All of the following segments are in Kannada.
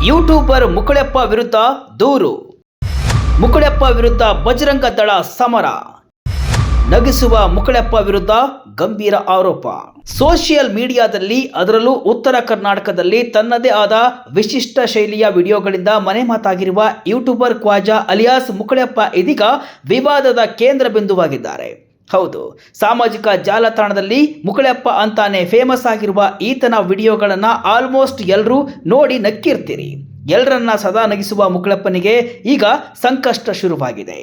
ಯೂಟ್ಯೂಬರ್ ಮುಕುಳೆಪ್ಪ ವಿರುದ್ಧ ದೂರು. ಮುಕುಳೆಪ್ಪ ವಿರುದ್ಧ ಬಜರಂಗ ದಳ ಸಮರ. ನಗಿಸುವ ಮುಕುಳೆಪ್ಪ ವಿರುದ್ಧ ಗಂಭೀರ ಆರೋಪ. ಸೋಷಿಯಲ್ ಮೀಡಿಯಾದಲ್ಲಿ, ಅದರಲ್ಲೂ ಉತ್ತರ ಕರ್ನಾಟಕದಲ್ಲಿ ತನ್ನದೇ ಆದ ವಿಶಿಷ್ಟ ಶೈಲಿಯ ವಿಡಿಯೋಗಳಿಂದ ಮನೆ ಮಾತಾಗಿರುವ ಯೂಟ್ಯೂಬರ್ ಖ್ವಾಜಾ ಅಲಿಯಾಸ್ ಮುಕುಳೆಪ್ಪ ಇದೀಗ ವಿವಾದದ ಕೇಂದ್ರ ಬಿಂದುವಾಗಿದ್ದಾರೆ. ಹೌದು, ಸಾಮಾಜಿಕ ಜಾಲತಾಣದಲ್ಲಿ ಮುಕುಳೆಪ್ಪ ಅಂತಾನೆ ಫೇಮಸ್ ಆಗಿರುವ ಈತನ ವಿಡಿಯೋಗಳನ್ನು ಆಲ್ಮೋಸ್ಟ್ ಎಲ್ಲರೂ ನೋಡಿ ನಕ್ಕಿರ್ತೀರಿ. ಎಲ್ಲರನ್ನ ಸದಾ ನಗಿಸುವ ಮುಕುಳೆಪ್ಪನಿಗೆ ಈಗ ಸಂಕಷ್ಟ ಶುರುವಾಗಿದೆ.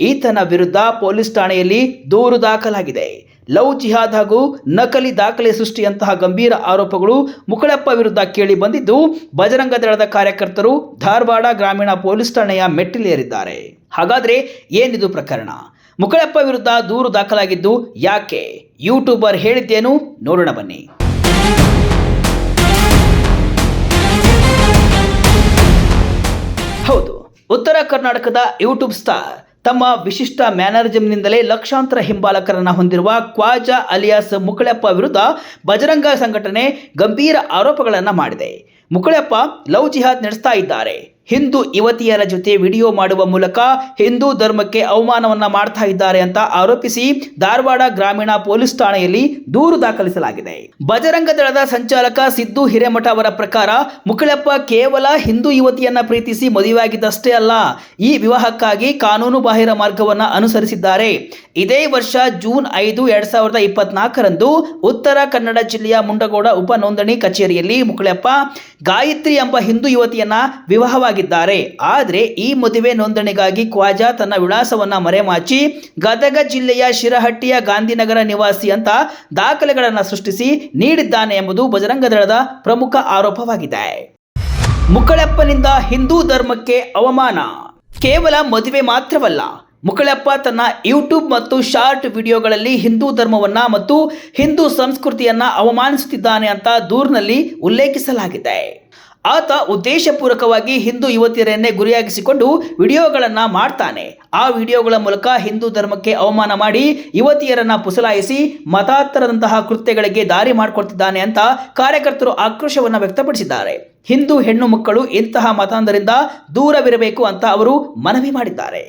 ಈತನ ವಿರುದ್ಧ ಪೊಲೀಸ್ ಠಾಣೆಯಲ್ಲಿ ದೂರು ದಾಖಲಾಗಿದೆ. ಲವ್ ಜಿಹಾದ್ ಹಾಗೂ ನಕಲಿ ದಾಖಲೆ ಸೃಷ್ಟಿಯಂತಹ ಗಂಭೀರ ಆರೋಪಗಳು ಮುಕುಳೆಪ್ಪ ವಿರುದ್ಧ ಕೇಳಿ ಬಂದಿದ್ದು, ಬಜರಂಗ ದಳದ ಕಾರ್ಯಕರ್ತರು ಧಾರವಾಡ ಗ್ರಾಮೀಣ ಪೊಲೀಸ್ ಠಾಣೆಯ ಮೆಟ್ಟಿಲೇರಿದ್ದಾರೆ. ಹಾಗಾದ್ರೆ ಏನಿದು ಪ್ರಕರಣ? ಮುಕುಳೆಪ್ಪ ವಿರುದ್ಧ ದೂರು ದಾಖಲಾಗಿದ್ದು ಯಾಕೆ? ಯೂಟ್ಯೂಬರ್ ಹೇಳಿದ್ದೇನು? ನೋಡೋಣ ಬನ್ನಿ. ಹೌದು, ಉತ್ತರ ಕರ್ನಾಟಕದ ಯೂಟ್ಯೂಬ್ ಸ್ಟಾರ್ ತಮ್ಮ ವಿಶಿಷ್ಟ ಮ್ಯಾನರಿಸಂನಿಂದಲೇ ಲಕ್ಷಾಂತರ ಹಿಂಬಾಲಕರನ್ನು ಹೊಂದಿರುವ ಖ್ವಾಜಾ ಅಲಿಯಾಸ್ ಮುಕುಳೆಪ್ಪ ವಿರುದ್ಧ ಬಜರಂಗ ಸಂಘಟನೆ ಗಂಭೀರ ಆರೋಪಗಳನ್ನು ಮಾಡಿದೆ. ಮುಕುಳೆಪ್ಪ ಲವ್ ಜಿಹಾದ್ ನಡೆಸ್ತಾ ಇದ್ದಾರೆ, ಹಿಂದೂ ಯುವತಿಯರ ಜೊತೆ ವಿಡಿಯೋ ಮಾಡುವ ಮೂಲಕ ಹಿಂದೂ ಧರ್ಮಕ್ಕೆ ಅವಮಾನವನ್ನ ಮಾಡ್ತಾ ಇದ್ದಾರೆ ಅಂತ ಆರೋಪಿಸಿ ಧಾರವಾಡ ಗ್ರಾಮೀಣ ಪೊಲೀಸ್ ಠಾಣೆಯಲ್ಲಿ ದೂರು ದಾಖಲಿಸಲಾಗಿದೆ. ಬಜರಂಗ ದಳದ ಸಂಚಾಲಕ ಸಿದ್ದು ಹಿರೇಮಠ ಅವರ ಪ್ರಕಾರ ಮುಕುಳೆಪ್ಪ ಕೇವಲ ಹಿಂದೂ ಯುವತಿಯನ್ನ ಪ್ರೀತಿಸಿ ಮದುವೆಯಾಗಿದ್ದಷ್ಟೇ ಅಲ್ಲ, ಈ ವಿವಾಹಕ್ಕಾಗಿ ಕಾನೂನು ಬಾಹಿರ ಮಾರ್ಗವನ್ನ ಅನುಸರಿಸಿದ್ದಾರೆ. ಇದೇ ವರ್ಷ ಜೂನ್ 5, 2024ರಂದು ಉತ್ತರ ಕನ್ನಡ ಜಿಲ್ಲೆಯ ಮುಂಡಗೋಡ ಉಪ ನೋಂದಣಿ ಕಚೇರಿಯಲ್ಲಿ ಮುಕುಳೆಪ್ಪ ಗಾಯತ್ರಿ ಎಂಬ ಹಿಂದೂ ಯುವತಿಯನ್ನ ವಿವಾಹವಾಗಿದ್ದಾರೆ. ಆದರೆ ಈ ಮದುವೆ ನೋಂದಣಿಗಾಗಿ ಖ್ವಾಜಾ ತನ್ನ ವಿಳಾಸವನ್ನ ಮರೆಮಾಚಿ ಗದಗ ಜಿಲ್ಲೆಯ ಶಿರಹಟ್ಟಿಯ ಗಾಂಧಿನಗರ ನಿವಾಸಿ ಅಂತ ದಾಖಲೆಗಳನ್ನು ಸೃಷ್ಟಿಸಿ ನೀಡಿದ್ದಾನೆ ಎಂಬುದು ಬಜರಂಗ ದಳದ ಪ್ರಮುಖ ಆರೋಪವಾಗಿದೆ. ಮುಕುಳೆಪ್ಪನಿಂದ ಹಿಂದೂ ಧರ್ಮಕ್ಕೆ ಅವಮಾನ. ಕೇವಲ ಮದುವೆ ಮಾತ್ರವಲ್ಲ, ಮುಕುಳೆಪ್ಪ ತನ್ನ ಯೂಟ್ಯೂಬ್ ಮತ್ತು ಶಾರ್ಟ್ ವಿಡಿಯೋಗಳಲ್ಲಿ ಹಿಂದೂ ಧರ್ಮವನ್ನ ಮತ್ತು ಹಿಂದೂ ಸಂಸ್ಕೃತಿಯನ್ನ ಅವಮಾನಿಸುತ್ತಿದ್ದಾನೆ ಅಂತ ದೂರಿನಲ್ಲಿ ಉಲ್ಲೇಖಿಸಲಾಗಿದೆ. ಆತ ಉದ್ದೇಶಪೂರ್ವಕವಾಗಿ ಹಿಂದೂ ಯುವತಿಯರನ್ನೇ ಗುರಿಯಾಗಿಸಿಕೊಂಡು ವಿಡಿಯೋಗಳನ್ನು ಮಾಡ್ತಾನೆ. ಆ ವಿಡಿಯೋಗಳ ಮೂಲಕ ಹಿಂದೂ ಧರ್ಮಕ್ಕೆ ಅವಮಾನ ಮಾಡಿ ಯುವತಿಯರನ್ನ ಪುಸಲಾಯಿಸಿ ಮತಾಂತರದಂತಹ ಕೃತ್ಯಗಳಿಗೆ ದಾರಿ ಮಾಡಿಕೊಡ್ತಿದ್ದಾನೆ ಅಂತ ಕಾರ್ಯಕರ್ತರು ಆಕ್ರೋಶವನ್ನು ವ್ಯಕ್ತಪಡಿಸಿದ್ದಾರೆ. ಹಿಂದೂ ಹೆಣ್ಣು ಮಕ್ಕಳು ಇಂತಹ ಮತಾಂಧರಿಂದ ದೂರವಿರಬೇಕು ಅಂತ ಅವರು ಮನವಿ ಮಾಡಿದ್ದಾರೆ.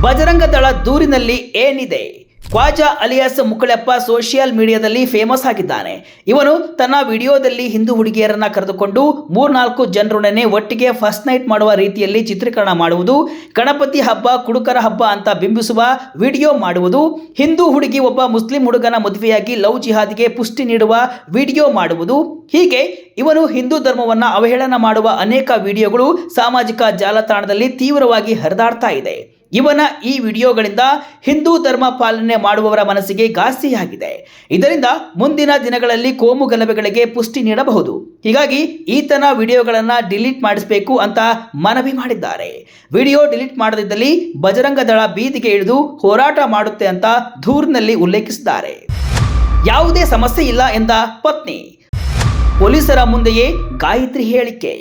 ಬಜರಂಗ ದಳ ದೂರಿನಲ್ಲಿ ಏನಿದೆ? ಖ್ವಾಜಾ ಅಲಿಯಾಸ್ ಮುಕುಳೆಪ್ಪ ಸೋಷಿಯಲ್ ಮೀಡಿಯಾದಲ್ಲಿ ಫೇಮಸ್ ಆಗಿದ್ದಾನೆ. ಇವನು ತನ್ನ ವಿಡಿಯೋದಲ್ಲಿ ಹಿಂದೂ ಹುಡುಗಿಯರನ್ನ ಕರೆದುಕೊಂಡು 3-4 ಜನರೊಡನೆ ಒಟ್ಟಿಗೆ ಫಸ್ಟ್ ನೈಟ್ ಮಾಡುವ ರೀತಿಯಲ್ಲಿ ಚಿತ್ರೀಕರಣ ಮಾಡುವುದು, ಗಣಪತಿ ಹಬ್ಬ ಕುಡುಕರ ಹಬ್ಬ ಅಂತ ಬಿಂಬಿಸುವ ವಿಡಿಯೋ ಮಾಡುವುದು, ಹಿಂದೂ ಹುಡುಗಿ ಒಬ್ಬ ಮುಸ್ಲಿಂ ಹುಡುಗನ ಮದುವೆಯಾಗಿ ಲವ್ ಜಿಹಾದ್ಗೆ ಪುಷ್ಟಿ ನೀಡುವ ವಿಡಿಯೋ ಮಾಡುವುದು, ಹೀಗೆ ಇವನು ಹಿಂದೂ ಧರ್ಮವನ್ನ ಅವಹೇಳನ ಮಾಡುವ ಅನೇಕ ವಿಡಿಯೋಗಳು ಸಾಮಾಜಿಕ ಜಾಲತಾಣದಲ್ಲಿ ತೀವ್ರವಾಗಿ ಹರಿದಾಡ್ತಾ ಇದೆ. ಇವನ ಈ ವಿಡಿಯೋಗಳಿಂದ ಹಿಂದೂ ಧರ್ಮ ಪಾಲನೆ ಮಾಡುವವರ ಮನಸ್ಸಿಗೆ ಘಾಸಿಯಾಗಿದೆ. ಇದರಿಂದ ಮುಂದಿನ ದಿನಗಳಲ್ಲಿ ಕೋಮು ಗಲಭೆಗಳಿಗೆ ಪುಷ್ಟಿ ನೀಡಬಹುದು. ಹೀಗಾಗಿ ಈತನ ವಿಡಿಯೋಗಳನ್ನು ಡಿಲೀಟ್ ಮಾಡಿಸಬೇಕು ಅಂತ ಮನವಿ ಮಾಡಿದ್ದಾರೆ. ವಿಡಿಯೋ ಡಿಲೀಟ್ ಮಾಡದಿದ್ದಲ್ಲಿ ಬಜರಂಗ ದಳ ಬೀದಿಗೆ ಇಳಿದು ಹೋರಾಟ ಮಾಡುತ್ತೆ ಅಂತ ದೂರಿನಲ್ಲಿ ಉಲ್ಲೇಖಿಸಿದ್ದಾರೆ. ಯಾವುದೇ ಸಮಸ್ಯೆ ಇಲ್ಲ ಎಂದ ಪತ್ನಿ. ಪೊಲೀಸರ ಮುಂದೆಯೇ ಗಾಯತ್ರಿ ಹೇಳಿಕೆ.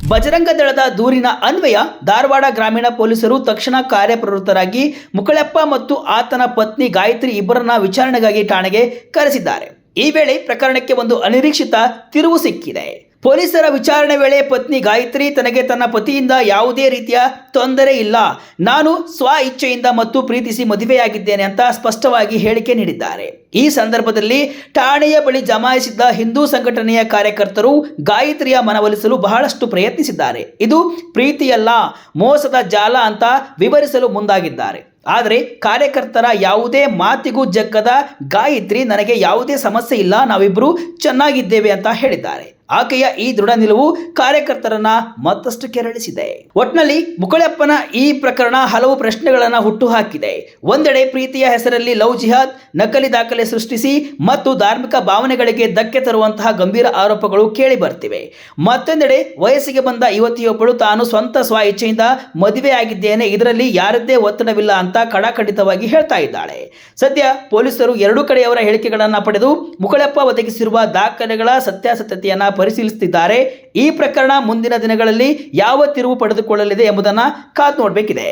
ಬಜರಂಗ ದಳದ ದೂರಿನ ಅನ್ವಯ ಧಾರವಾಡ ಗ್ರಾಮೀಣ ಪೊಲೀಸರು ತಕ್ಷಣ ಕಾರ್ಯಪ್ರವೃತ್ತರಾಗಿ ಮುಕುಳೆಪ್ಪ ಮತ್ತು ಆತನ ಪತ್ನಿ ಗಾಯತ್ರಿ ಇಬ್ಬರನ್ನ ವಿಚಾರಣೆಗಾಗಿ ಠಾಣೆಗೆ ಕರೆಸಿದ್ದಾರೆ. ಈ ವೇಳೆ ಪ್ರಕರಣಕ್ಕೆ ಒಂದು ಅನಿರೀಕ್ಷಿತ ತಿರುವು ಸಿಕ್ಕಿದೆ. ಪೊಲೀಸರ ವಿಚಾರಣೆ ವೇಳೆ ಪತ್ನಿ ಗಾಯತ್ರಿ ತನಗೆ ತನ್ನ ಪತಿಯಿಂದ ಯಾವುದೇ ರೀತಿಯ ತೊಂದರೆ ಇಲ್ಲ, ನಾನು ಸ್ವ ಇಚ್ಛೆಯಿಂದ ಮತ್ತು ಪ್ರೀತಿಸಿ ಮದುವೆಯಾಗಿದ್ದೇನೆ ಅಂತ ಸ್ಪಷ್ಟವಾಗಿ ಹೇಳಿಕೆ ನೀಡಿದ್ದಾರೆ. ಈ ಸಂದರ್ಭದಲ್ಲಿ ಠಾಣೆಯ ಬಳಿ ಜಮಾಯಿಸಿದ್ದ ಹಿಂದೂ ಸಂಘಟನೆಯ ಕಾರ್ಯಕರ್ತರು ಗಾಯತ್ರಿಯ ಮನವೊಲಿಸಲು ಬಹಳಷ್ಟು ಪ್ರಯತ್ನಿಸಿದ್ದಾರೆ. ಇದು ಪ್ರೀತಿಯಲ್ಲ, ಮೋಸದ ಜಾಲ ಅಂತ ವಿವರಿಸಲು ಮುಂದಾಗಿದ್ದಾರೆ. ಆದರೆ ಕಾರ್ಯಕರ್ತರ ಯಾವುದೇ ಮಾತಿಗೂ ಜಗ್ಗದ ಗಾಯತ್ರಿ ನನಗೆ ಯಾವುದೇ ಸಮಸ್ಯೆ ಇಲ್ಲ, ನಾವಿಬ್ಬರು ಚೆನ್ನಾಗಿದ್ದೇವೆ ಅಂತ ಹೇಳಿದ್ದಾರೆ. ಆಕೆಯ ಈ ದೃಢ ನಿಲುವು ಕಾರ್ಯಕರ್ತರನ್ನ ಮತ್ತಷ್ಟು ಕೆರಳಿಸಿದೆ. ಒಟ್ನಲ್ಲಿ ಮುಕುಳೆಪ್ಪನ ಈ ಪ್ರಕರಣ ಹಲವು ಪ್ರಶ್ನೆಗಳನ್ನು ಹುಟ್ಟುಹಾಕಿದೆ. ಒಂದೆಡೆ ಪ್ರೀತಿಯ ಹೆಸರಲ್ಲಿ ಲವ್ ಜಿಹಾದ್, ನಕಲಿ ದಾಖಲೆ ಸೃಷ್ಟಿಸಿ ಮತ್ತು ಧಾರ್ಮಿಕ ಭಾವನೆಗಳಿಗೆ ಧಕ್ಕೆ ತರುವಂತಹ ಗಂಭೀರ ಆರೋಪಗಳು ಕೇಳಿ ಬರ್ತಿವೆ. ಮತ್ತೊಂದೆಡೆ ವಯಸ್ಸಿಗೆ ಬಂದ ಯುವತಿಯೊಬ್ಬಳು ತಾನು ಸ್ವಂತ ಸ್ವ ಇಚ್ಛೆಯಿಂದ ಮದುವೆಯಾಗಿದ್ದೇನೆ, ಇದರಲ್ಲಿ ಯಾರದ್ದೇ ಒತ್ತಡವಿಲ್ಲ ಅಂತ ಖಡಾಖಂಡಿತವಾಗಿ ಹೇಳ್ತಾ ಇದ್ದಾಳೆ. ಸದ್ಯ ಪೊಲೀಸರು ಎರಡೂ ಕಡೆಯವರ ಹೇಳಿಕೆಗಳನ್ನು ಪಡೆದು ಮುಕುಳೆಪ್ಪ ಒದಗಿಸಿರುವ ದಾಖಲೆಗಳ ಸತ್ಯಾಸತ್ಯತೆಯನ್ನು ಪರಿಶೀಲಿಸುತ್ತಿದ್ದಾರೆ. ಈ ಪ್ರಕರಣ ಮುಂದಿನ ದಿನಗಳಲ್ಲಿ ಯಾವ ತಿರುವು ಪಡೆದುಕೊಳ್ಳಲಿದೆ ಎಂಬುದನ್ನು ಕಾದು ನೋಡಬೇಕಿದೆ.